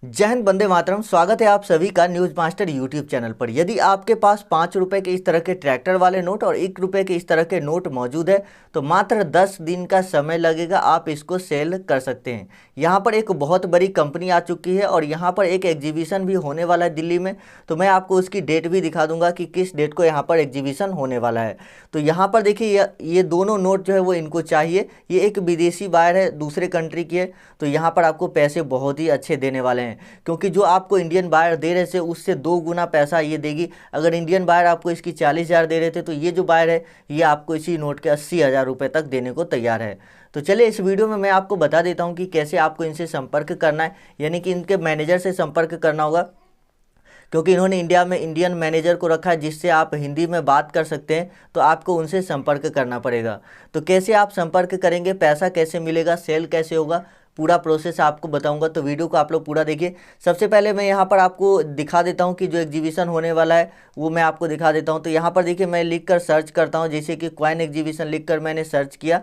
जय हिंद, वंदे मातरम। स्वागत है आप सभी का न्यूज मास्टर यूट्यूब चैनल पर। यदि आपके पास 5 रुपए के इस तरह के ट्रैक्टर वाले नोट और 1 रुपए के इस तरह के नोट मौजूद है तो मात्र 10 दिन का समय लगेगा, आप इसको सेल कर सकते हैं। यहाँ पर एक बहुत बड़ी कंपनी आ चुकी है और यहाँ पर एक एग्जीबिशन भी होने वाला है दिल्ली में। तो मैं आपको उसकी डेट भी दिखा दूंगा कि किस डेट को यहाँ पर एग्जीबिशन होने वाला है। तो यहाँ पर देखिए, ये दोनों नोट जो है वो इनको चाहिए। ये एक विदेशी बायर है, दूसरे कंट्री की है। तो यहाँ पर आपको पैसे बहुत ही अच्छे देने वाले हैं, क्योंकि जो आपको इंडियन बायर दे रहे थे उससे 2 गुना पैसा ये देगी। अगर इंडियन बायर आपको इसकी 40,000 दे रहे थे तो ये जो बायर है ये आपको इसी नोट के 80,000 रुपये तक देने को तैयार है। तो चलिए इस वीडियो में मैं आपको बता देता हूँ कि कैसे आपको इनसे संपर्क करना है, यानी कि इनके मैनेजर से संपर्क करना होगा, क्योंकि इन्होंने इंडिया में इंडियन मैनेजर को रखा है जिससे आप हिंदी में बात कर सकते हैं। तो आपको उनसे संपर्क करना पड़ेगा। तो कैसे आप संपर्क करेंगे, पैसा कैसे मिलेगा, सेल कैसे होगा, पूरा प्रोसेस आपको बताऊंगा। तो वीडियो को आप लोग पूरा देखिए। सबसे पहले मैं यहाँ पर आपको दिखा देता हूँ कि जो एग्जीबिशन होने वाला है वो मैं आपको दिखा देता हूँ। तो यहाँ पर देखिए, मैं लिख कर सर्च करता हूँ, जैसे कि क्वाइन एग्जीबिशन लिख कर मैंने सर्च किया,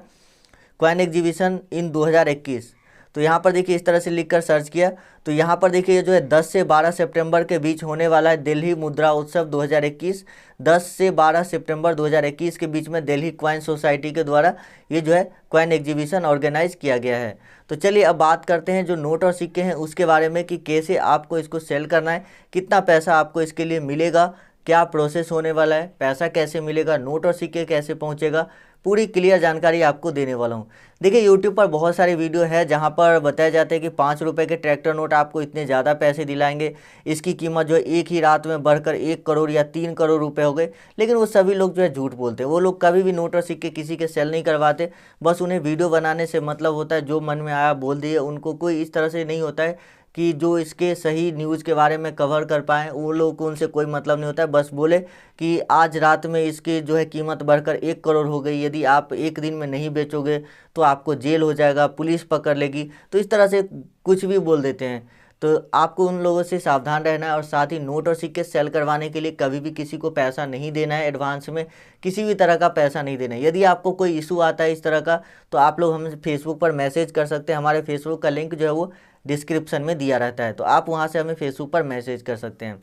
क्वाइन एग्जीबिशन इन 2021। तो यहाँ पर देखिए इस तरह से लिखकर सर्च किया तो यहाँ पर देखिए जो है 10 से 12 सितंबर के बीच होने वाला है दिल्ली मुद्रा उत्सव 2021। 10 से 12 सितंबर 2021 के बीच में दिल्ली क्वाइन सोसाइटी के द्वारा ये जो है क्वाइन एग्जीबिशन ऑर्गेनाइज किया गया है। तो चलिए अब बात करते हैं जो नोट और सिक्के हैं उसके बारे में, कि कैसे आपको इसको सेल करना है, कितना पैसा आपको इसके लिए मिलेगा, क्या प्रोसेस होने वाला है, पैसा कैसे मिलेगा, नोट और सिक्के कैसे पहुंचेगा, पूरी क्लियर जानकारी आपको देने वाला हूं। देखिए यूट्यूब पर बहुत सारी वीडियो है जहां पर बताया जाता है कि 5 रुपए के ट्रैक्टर नोट आपको इतने ज़्यादा पैसे दिलाएंगे, इसकी कीमत जो है एक ही रात में बढ़कर 1 करोड़ या 3 करोड़ रुपए हो गए। लेकिन वो सभी लोग जो है झूठ बोलते हैं। वो लोग कभी भी नोट और सिक्के किसी के सेल नहीं करवाते। बस उन्हें वीडियो बनाने से मतलब होता है, जो मन में आया बोल दिए। उनको कोई इस तरह से नहीं होता है कि जो इसके सही न्यूज़ के बारे में कवर कर पाएँ। वो लोगों को उनसे कोई मतलब नहीं होता है। बस बोले कि आज रात में इसकी जो है कीमत बढ़कर 1 करोड़ हो गई, यदि आप एक दिन में नहीं बेचोगे तो आपको जेल हो जाएगा, पुलिस पकड़ लेगी। तो इस तरह से कुछ भी बोल देते हैं। तो आपको उन लोगों से सावधान रहना है। और साथ ही नोट और सिक्के सेल करवाने के लिए कभी भी किसी को पैसा नहीं देना है, एडवांस में किसी भी तरह का पैसा नहीं देना है। यदि आपको कोई इशू आता है इस तरह का तो आप लोग हमें फेसबुक पर मैसेज कर सकते हैं। हमारे फेसबुक का लिंक जो है वो डिस्क्रिप्शन में दिया रहता है, तो आप वहाँ से हमें फेसबुक पर मैसेज कर सकते हैं।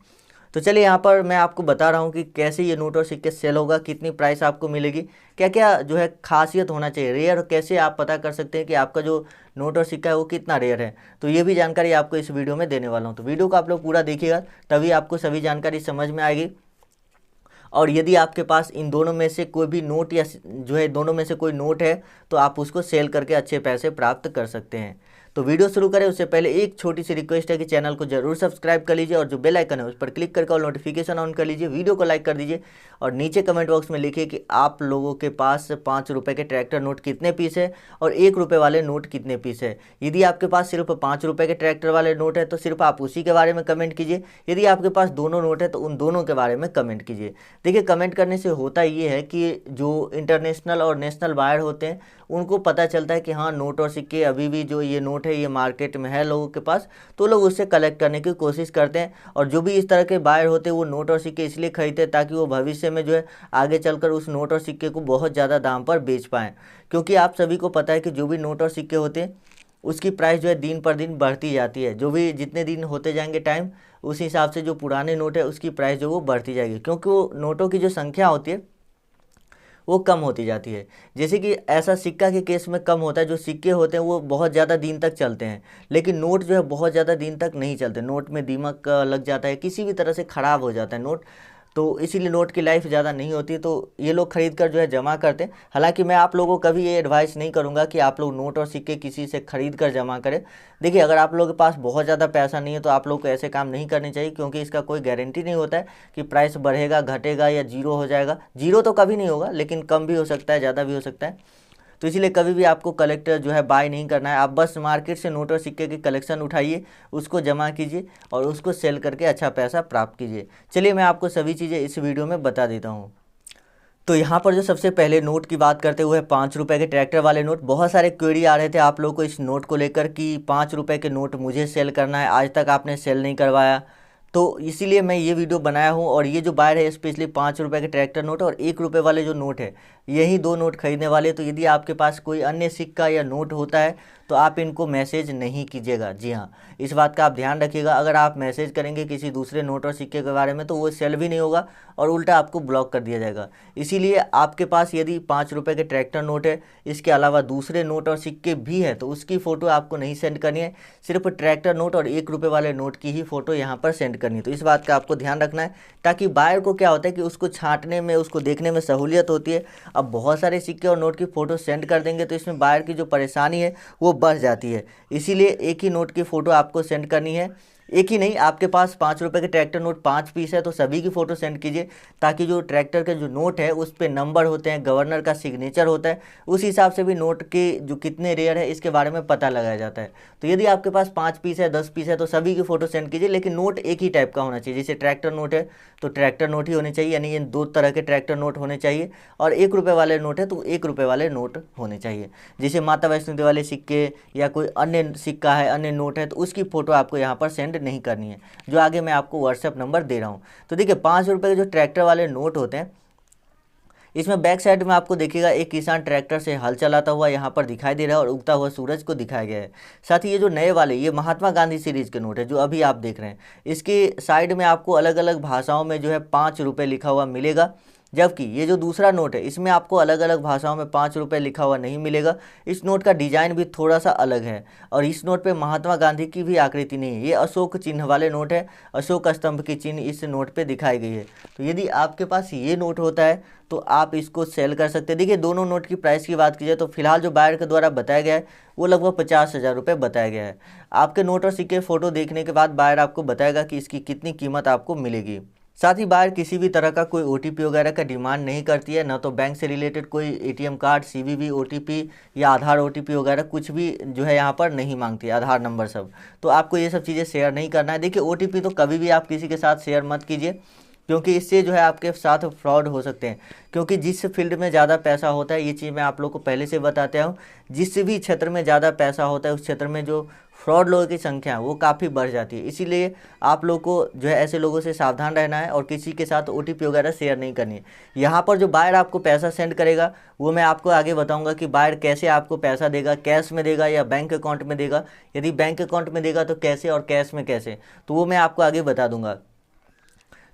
तो चलिए यहाँ पर मैं आपको बता रहा हूँ कि कैसे ये नोट और सिक्के सेल होगा, कितनी प्राइस आपको मिलेगी, क्या क्या जो है खासियत होना चाहिए, रेयर कैसे आप पता कर सकते हैं कि आपका जो नोट और सिक्का है वो कितना रेयर है। तो ये भी जानकारी आपको इस वीडियो में देने वाला हूँ। तो वीडियो को आप लोग पूरा देखिएगा, तभी आपको सभी जानकारी समझ में आएगी। और यदि आपके पास इन दोनों में से कोई भी नोट या जो है दोनों में से कोई नोट है तो आप उसको सेल करके अच्छे पैसे प्राप्त कर सकते हैं। तो वीडियो शुरू करें उससे पहले एक छोटी सी रिक्वेस्ट है कि चैनल को जरूर सब्सक्राइब कर लीजिए और जो बेल आइकन है उस पर क्लिक करके और नोटिफिकेशन ऑन कर लीजिए। वीडियो को लाइक कर दीजिए और नीचे कमेंट बॉक्स में लिखिए कि आप लोगों के पास 5 रुपए के ट्रैक्टर नोट कितने पीस है और 1 रुपए वाले नोट कितने पीस है। यदि आपके पास सिर्फ 5 रुपए के ट्रैक्टर वाले नोट है तो सिर्फ आप उसी के बारे में कमेंट कीजिए। यदि आपके पास दोनों नोट है तो उन दोनों के बारे में कमेंट कीजिए। देखिए कमेंट करने से होता ये है कि जो इंटरनेशनल और नेशनल बायर होते हैं उनको पता चलता है कि हाँ नोट और सिक्के अभी भी जो ये नोट है ये मार्केट में है लोगों के पास, तो लोग उससे कलेक्ट करने की कोशिश करते हैं। और जो भी इस तरह के बायर होते हैं वो नोट और सिक्के इसलिए खरीदते हैं ताकि वो भविष्य में जो है आगे चलकर उस नोट और सिक्के को बहुत ज़्यादा दाम पर बेच पाएँ। क्योंकि आप सभी को पता है कि जो भी नोट और सिक्के होते हैं उसकी प्राइस जो है दिन पर दिन बढ़ती जाती है। जो भी जितने दिन होते जाएंगे टाइम, उस हिसाब से जो पुराने नोट है उसकी प्राइस जो वो बढ़ती जाएगी, क्योंकि वो नोटों की जो संख्या होती है वो कम होती जाती है। जैसे कि ऐसा सिक्का के केस में कम होता है, जो सिक्के होते हैं वो बहुत ज़्यादा दिन तक चलते हैं, लेकिन नोट जो है बहुत ज़्यादा दिन तक नहीं चलते। नोट में दीमक लग जाता है, किसी भी तरह से ख़राब हो जाता है नोट, तो इसीलिए नोट की लाइफ ज़्यादा नहीं होती। तो ये लोग खरीद कर जो है जमा करते हैं। हालांकि मैं आप लोगों को कभी ये एडवाइस नहीं करूंगा कि आप लोग नोट और सिक्के किसी से खरीद कर जमा करें। देखिए अगर आप लोगों के पास बहुत ज़्यादा पैसा नहीं है तो आप लोग को ऐसे काम नहीं करने चाहिए, क्योंकि इसका कोई गारंटी नहीं होता है कि प्राइस बढ़ेगा, घटेगा या जीरो हो जाएगा। जीरो तो कभी नहीं होगा, लेकिन कम भी हो सकता है, ज़्यादा भी हो सकता है। तो इसीलिए कभी भी आपको कलेक्टर जो है बाय नहीं करना है। आप बस मार्केट से नोट और सिक्के की कलेक्शन उठाइए, उसको जमा कीजिए और उसको सेल करके अच्छा पैसा प्राप्त कीजिए। चलिए मैं आपको सभी चीज़ें इस वीडियो में बता देता हूँ। तो यहाँ पर जो सबसे पहले नोट की बात करते हुए 5 रुपए के ट्रैक्टर वाले नोट, बहुत सारे क्वेरी आ रहे थे आप लोगों को इस नोट को लेकर कि 5 रुपए के नोट मुझे सेल करना है, आज तक आपने सेल नहीं करवाया। तो इसीलिए मैं ये वीडियो बनाया हूँ। और ये जो बायर है स्पेशली 5 रुपये के ट्रैक्टर नोट और 1 रुपये वाले जो नोट है, यही दो नोट खरीदने वाले। तो यदि आपके पास कोई अन्य सिक्का या नोट होता है तो आप इनको मैसेज नहीं कीजिएगा। जी हाँ, इस बात का आप ध्यान रखिएगा। अगर आप मैसेज करेंगे किसी दूसरे नोट और सिक्के के बारे में तो वो सेल भी नहीं होगा और उल्टा आपको ब्लॉक कर दिया जाएगा। इसीलिए आपके पास यदि 5 रुपये के ट्रैक्टर नोट है, इसके अलावा दूसरे नोट और सिक्के भी है, तो उसकी फ़ोटो आपको नहीं सेंड करनी है। सिर्फ ट्रैक्टर नोट और 1 रुपये वाले नोट की ही फ़ोटो यहाँ पर सेंड करनी है। तो इस बात का आपको ध्यान रखना है, ताकि बायर को क्या होता है कि उसको छांटने में, उसको देखने में सहूलियत होती है। अब बहुत सारे सिक्के और नोट की फ़ोटो सेंड कर देंगे तो इसमें बायर की जो परेशानी है वो बढ़ जाती है। इसीलिए एक ही नोट की फ़ोटो आपको सेंड करनी है। एक ही नहीं, आपके पास 5 रुपये के ट्रैक्टर नोट 5 पीस है तो सभी की फ़ोटो सेंड कीजिए, ताकि जो ट्रैक्टर के जो नोट है उस पर नंबर होते हैं, गवर्नर का सिग्नेचर होता है, उस हिसाब से भी नोट के जो कितने रेयर है इसके बारे में पता लगाया जाता है। तो यदि आपके पास 5 पीस है, 10 पीस है, तो सभी की फ़ोटो सेंड कीजिए। लेकिन नोट एक ही टाइप का होना चाहिए। जैसे ट्रैक्टर नोट है तो ट्रैक्टर नोट ही होने चाहिए, यानी ये 2 तरह के ट्रैक्टर नोट होने चाहिए। और 1 रुपये वाले नोट है तो 1 रुपये वाले नोट होने चाहिए। जैसे माता वैष्णो देवी वाले सिक्के या कोई अन्य सिक्का है, अन्य नोट है, तो उसकी फ़ोटो आपको यहाँ पर सेंड नहीं करनी है, जो आगे मैं आपको व्हाट्सएप नंबर दे रहा हूँ। तो देखिए 5 रुपये के जो ट्रैक्टर वाले नोट होते हैं, इसमें बैक साइड में आपको देखिएगा एक किसान ट्रैक्टर से हल चलाता हुआ यहाँ पर दिखाई दे रहा है और उगता हुआ सूरज को दिखाया गया है। साथ ही ये जो नए वाले, ये महात्मा गांधी सीरीज के नोट है जो अभी आप देख रहे हैं, इसके साइड में आपको अलग अलग भाषाओं में जो है 5 रुपये लिखा हुआ मिलेगा। जबकि ये जो दूसरा नोट है इसमें आपको अलग अलग भाषाओं में 5 रुपये लिखा हुआ नहीं मिलेगा। इस नोट का डिजाइन भी थोड़ा सा अलग है और इस नोट पे महात्मा गांधी की भी आकृति नहीं है। ये अशोक चिन्ह वाले नोट है, अशोक स्तंभ की चिन्ह इस नोट पे दिखाई गई है। तो यदि आपके पास ये नोट होता है तो आप इसको सेल कर सकते हैं। देखिए दोनों नोट की प्राइस की बात की जाए तो फिलहाल जो बायर के द्वारा बताया गया है वो लगभग 50,000 रुपये बताया गया है। आपके नोट और सिक्के फ़ोटो देखने के बाद बायर आपको बताएगा कि इसकी कितनी कीमत आपको मिलेगी। साथ ही बायर किसी भी तरह का कोई ओटीपी वगैरह का डिमांड नहीं करती है, ना तो बैंक से रिलेटेड कोई एटीएम कार्ड, सीवीवी ओटीपी या आधार ओटीपी वगैरह कुछ भी जो है यहाँ पर नहीं मांगती है, आधार नंबर सब। तो आपको ये सब चीज़ें शेयर नहीं करना है। देखिए ओटीपी तो कभी भी आप किसी के साथ शेयर मत कीजिए, क्योंकि इससे जो है आपके साथ फ्रॉड हो सकते हैं। क्योंकि जिस फील्ड में ज़्यादा पैसा होता है, ये चीज़ मैं आप लोग को पहले से बताता हूँ, जिस भी क्षेत्र में ज़्यादा पैसा होता है उस क्षेत्र में जो फ्रॉड लोगों की संख्या है वो काफ़ी बढ़ जाती है। इसीलिए आप लोग को जो है ऐसे लोगों से सावधान रहना है और किसी के साथ ओटीपी वगैरह शेयर नहीं करनी है। यहाँ पर जो बायर आपको पैसा सेंड करेगा वो मैं आपको आगे बताऊंगा कि बायर कैसे आपको पैसा देगा, कैश में देगा या बैंक अकाउंट में देगा। यदि बैंक अकाउंट में देगा तो कैसे और कैश में कैसे, तो वो मैं आपको आगे बता दूंगा।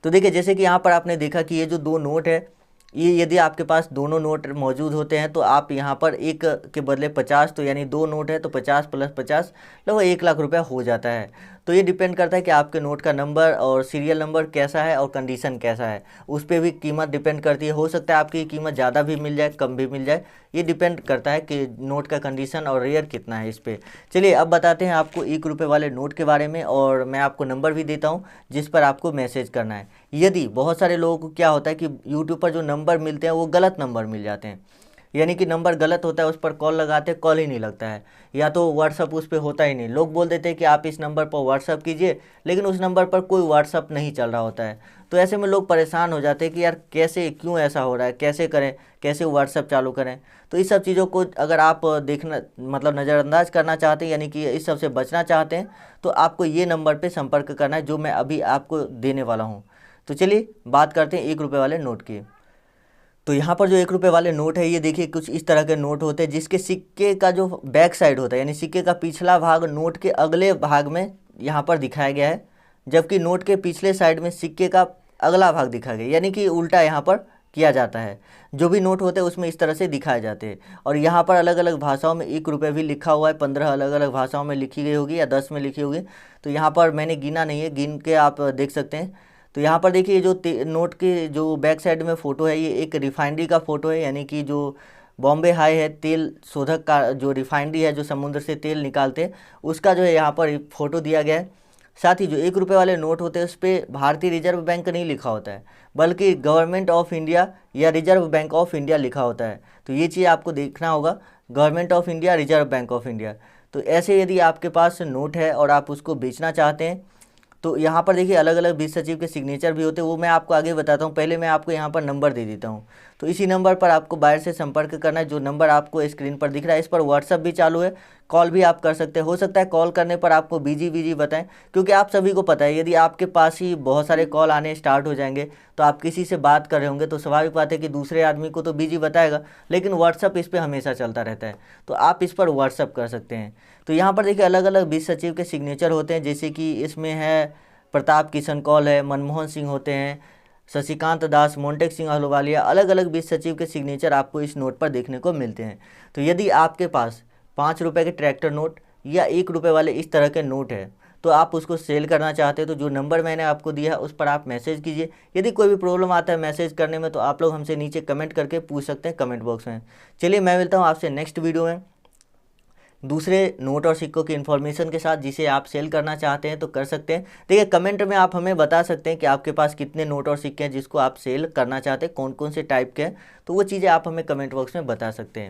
तो देखिए जैसे कि यहाँ पर आपने देखा कि ये जो दो नोट है, ये यदि आपके पास दोनों नोट मौजूद होते हैं तो आप यहाँ पर एक के बदले 50, तो यानी दो नोट है तो 50 + 50 लगभग 1 लाख रुपया हो जाता है। तो ये डिपेंड करता है कि आपके नोट का नंबर और सीरियल नंबर कैसा है और कंडीशन कैसा है, उस पर भी कीमत डिपेंड करती है। हो सकता है आपकी कीमत ज़्यादा भी मिल जाए, कम भी मिल जाए, ये डिपेंड करता है कि नोट का कंडीशन और रेयर कितना है इस पर। चलिए अब बताते हैं आपको 1 रुपये वाले नोट के बारे में, और मैं आपको नंबर भी देता हूँ जिस पर आपको मैसेज करना है। यदि बहुत सारे लोगों को क्या होता है कि यूट्यूब पर जो नंबर मिलते हैं वो गलत नंबर मिल जाते हैं, यानी कि नंबर गलत होता है, उस पर कॉल लगाते हैं कॉल ही नहीं लगता है, या तो व्हाट्सअप उस पर होता ही नहीं। लोग बोल देते हैं कि आप इस नंबर पर व्हाट्सअप कीजिए, लेकिन उस नंबर पर कोई व्हाट्सअप नहीं चल रहा होता है। तो ऐसे में लोग परेशान हो जाते हैं कि यार कैसे, क्यों ऐसा हो रहा है, कैसे करें, कैसे व्हाट्सअप चालू करें। तो इस सब चीज़ों को अगर आप देखना मतलब नज़रअंदाज करना चाहते हैं, यानी कि इस सब से बचना चाहते हैं, तो आपको ये नंबर पर संपर्क करना है जो मैं अभी आपको देने वाला हूँ। तो चलिए बात करते हैं 1 रुपये वाले नोट की। तो यहाँ पर जो 1 रुपये वाले नोट है, ये देखिए कुछ इस तरह के नोट होते हैं जिसके सिक्के का जो बैक साइड होता है, यानी सिक्के का पिछला भाग नोट के अगले भाग में यहाँ पर दिखाया गया है, जबकि नोट के पिछले साइड में सिक्के का अगला भाग दिखाया गया, यानी कि उल्टा यहाँ पर किया जाता है। जो भी नोट होते हैं उसमें इस तरह से दिखाए जाते हैं। और यहाँ पर अलग अलग भाषाओं में 1 रुपये भी लिखा हुआ है, 15 अलग अलग भाषाओं में लिखी गई होगी या 10 में लिखी होगी। तो यहाँ पर मैंने गिना नहीं है, गिन के आप देख सकते हैं। तो यहाँ पर देखिए जो नोट के जो बैक साइड में फ़ोटो है, ये एक रिफाइनरी का फ़ोटो है, यानी कि जो बॉम्बे हाई है, तेल शोधक का जो रिफाइनरी है जो समुद्र से तेल निकालते हैं, उसका जो है यहाँ पर फ़ोटो दिया गया है। साथ ही जो 1 रुपये वाले नोट होते हैं उस पर भारतीय रिजर्व बैंक नहीं लिखा होता है, बल्कि गवर्नमेंट ऑफ इंडिया या रिजर्व बैंक ऑफ इंडिया लिखा होता है। तो ये चीज़ आपको देखना होगा, government of India, reserve bank of India. तो ऐसे यदि आपके पास नोट है और आप उसको बेचना चाहते हैं तो यहाँ पर देखिए अलग अलग वित्त सचिव के सिग्नेचर भी होते हैं, वो मैं आपको आगे बताता हूँ। पहले मैं आपको यहाँ पर नंबर दे देता हूँ। तो इसी नंबर पर आपको बायर से संपर्क करना है, जो नंबर आपको स्क्रीन पर दिख रहा है। इस पर व्हाट्सअप भी चालू है, कॉल भी आप कर सकते हैं। हो सकता है कॉल करने पर आपको बिजी बिजी बताएं, क्योंकि आप सभी को पता है यदि आपके पास ही बहुत सारे कॉल आने स्टार्ट हो जाएंगे तो आप किसी से बात कर रहे होंगे तो स्वाभाविक बात है कि दूसरे आदमी को तो बिजी बताएगा, लेकिन व्हाट्सअप इस पर हमेशा चलता रहता है, तो आप इस पर व्हाट्सअप कर सकते हैं। तो यहाँ पर देखिए अलग अलग वित्त सचिव के सिग्नेचर होते हैं, जैसे कि इसमें है प्रताप किशन कौल है, मनमोहन सिंह होते हैं, शशिकांत दास, मोंटेक सिंह अहलुवालिया, अलग अलग वित्त सचिव के सिग्नेचर आपको इस नोट पर देखने को मिलते हैं। तो यदि आपके पास 5 रुपये के ट्रैक्टर नोट या 1 रुपये वाले इस तरह के नोट है तो आप उसको सेल करना चाहते हैं तो जो नंबर मैंने आपको दिया है उस पर आप मैसेज कीजिए। यदि कोई भी प्रॉब्लम आता है मैसेज करने में तो आप लोग हमसे नीचे कमेंट करके पूछ सकते हैं कमेंट बॉक्स में। चलिए मैं मिलता हूँ आपसे नेक्स्ट वीडियो में दूसरे नोट और सिक्कों की इन्फॉर्मेशन के साथ, जिसे आप सेल करना चाहते हैं तो कर सकते हैं। देखिए कमेंट में आप हमें बता सकते हैं कि आपके पास कितने नोट और सिक्के हैं जिसको आप सेल करना चाहते हैं, कौन कौन से टाइप के हैं, तो वो चीज़ें आप हमें कमेंट बॉक्स में बता सकते हैं।